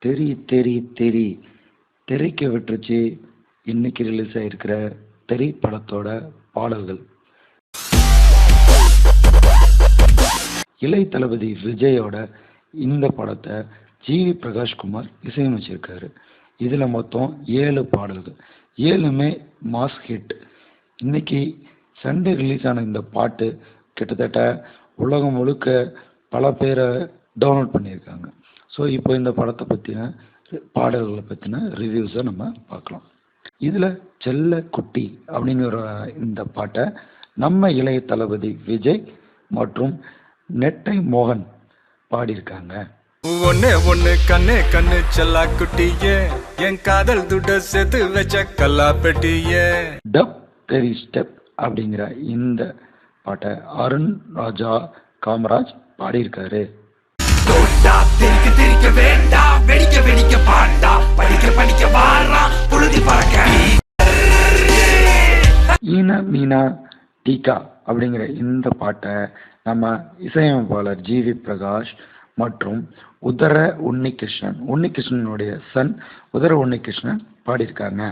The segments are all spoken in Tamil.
தெரி தெரி தெரி தெறிக்க விட்டுருச்சு. இன்னைக்கு ரிலீஸ் ஆயிருக்கிற தெரி படத்தோட பாடல்கள். இளைய தளபதி விஜயோட இந்த படத்தை ஜிவி பிரகாஷ்குமார் இசையமைச்சிருக்காரு. இதுல மொத்தம் 7 பாடல்கள், 7மே மாஸ் ஹிட். இன்னைக்கு சண்டே ரிலீஸ் ஆன இந்த பாட்டு கிட்டத்தட்ட உலகம் முழுக்க பல பேரை டவுன்லோட் பண்ணியிருக்காங்க. ஸோ இப்போ இந்த படத்தை பற்றின பாடல்களை பற்றின ரிவ்யூஸை நம்ம பார்க்கலாம். இதில் செல்ல குட்டி அப்படிங்கிற இந்த பாட்டை நம்ம இளைய தளபதி விஜய் மற்றும் நெட்டை மோகன் பாடியிருக்காங்க. ஒன்னே ஒன்னு கண்ணே கண்ணு செல்லா குட்டியே, என் காதல் துட்ட சேர்த்து வச்ச கல்லா பெட்டியே. டப் தெரி ஸ்டெப் அப்படிங்கிற இந்த பாட்டை அருண் ராஜா காமராஜ் பாடியிருக்காரு. ஈனா மீனா டீகா அப்படிங்கிற இந்த பாட்டை நம்ம இசையமைப்பாளர் ஜிவி பிரகாஷ் மற்றும் உதர உன்னிகிருஷ்ணனுடைய சன் உதர உன்னிகிருஷ்ணன் பாடியிருக்காங்க.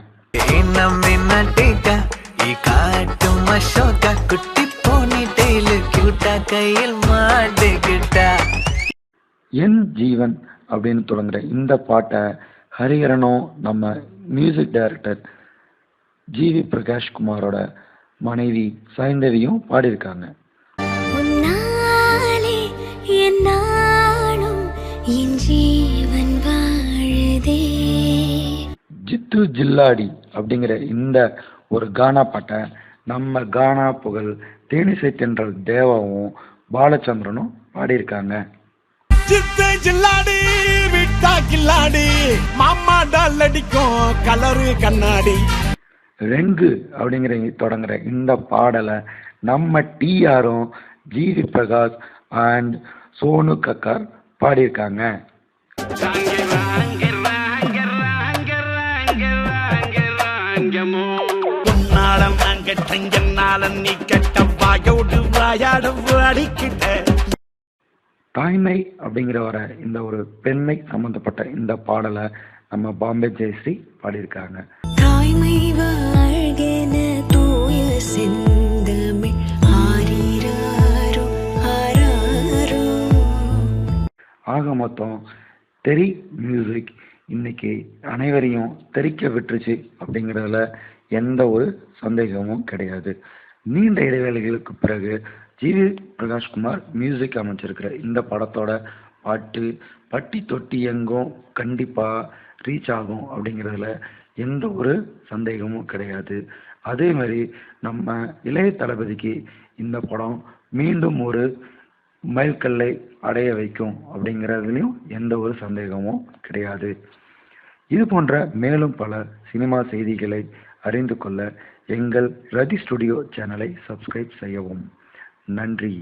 என் ஜீவன் அப்படின்னு தொடங்குற இந்த பாட்டை ஹரிஹரனும் நம்ம மியூசிக் டைரக்டர் ஜிவி பிரகாஷ்குமாரோட மனைவி சைந்தவியும் பாடியிருக்காங்க. ஜித்து ஜில்லாடி அப்படிங்கிற இந்த ஒரு கானா பாட்டை நம்ம கானா புகழ் தேனிசை தென்றல் தேவாவும் பாலச்சந்திரனும் பாடியிருக்காங்க. ஜித்து ஜில்லாடி விட்டா கில்லாடி மாமா டால் அடிக்கும் கலரு கண்ணாடி. ரெங்கு அப்படிங்கிற தொடங்குற இந்த பாடலை நம்ம டிஆரும் ஜிவி பிரகாஷ் அண்ட் சோனு கக்கார் பாடியிருக்காங்க. தாய்மை அப்படிங்கிற இந்த ஒரு பெண்ணை சம்பந்தப்பட்ட இந்த பாடலை நம்ம பாம்பே ஜெயஸ்ரீ பாடியிருக்காங்க. ஆக மொத்தம் தெரி மியூசிக் இன்னைக்கு அனைவரையும் தெறிக்க விட்டுருச்சு அப்படிங்கிறதுல எந்த ஒரு சந்தேகமும் கிடையாது. நீண்ட இடைவேளைகளுக்கு பிறகு ஜிவி பிரகாஷ்குமார் மியூசிக் அமைச்சிருக்கிற இந்த படத்தோட பாட்டு பட்டி தொட்டி எங்கும் கண்டிப்பாக ரீச் ஆகும் அப்படிங்கிறதுல எந்த ஒரு சந்தேகமும் கிடையாது. அதே மாதிரி நம்ம இளைய தளபதிக்கு இந்த படம் மீண்டும் ஒரு மைல்கல்லை அடைய வைக்கும் அப்படிங்கிறதுலையும் எந்த ஒரு சந்தேகமும் கிடையாது. இது போன்ற மேலும் பல சினிமா செய்திகளை அறிந்து கொள்ள எங்கள் ரதி ஸ்டுடியோ சேனலை சப்ஸ்கிரைப் செய்யவும். நன்றி.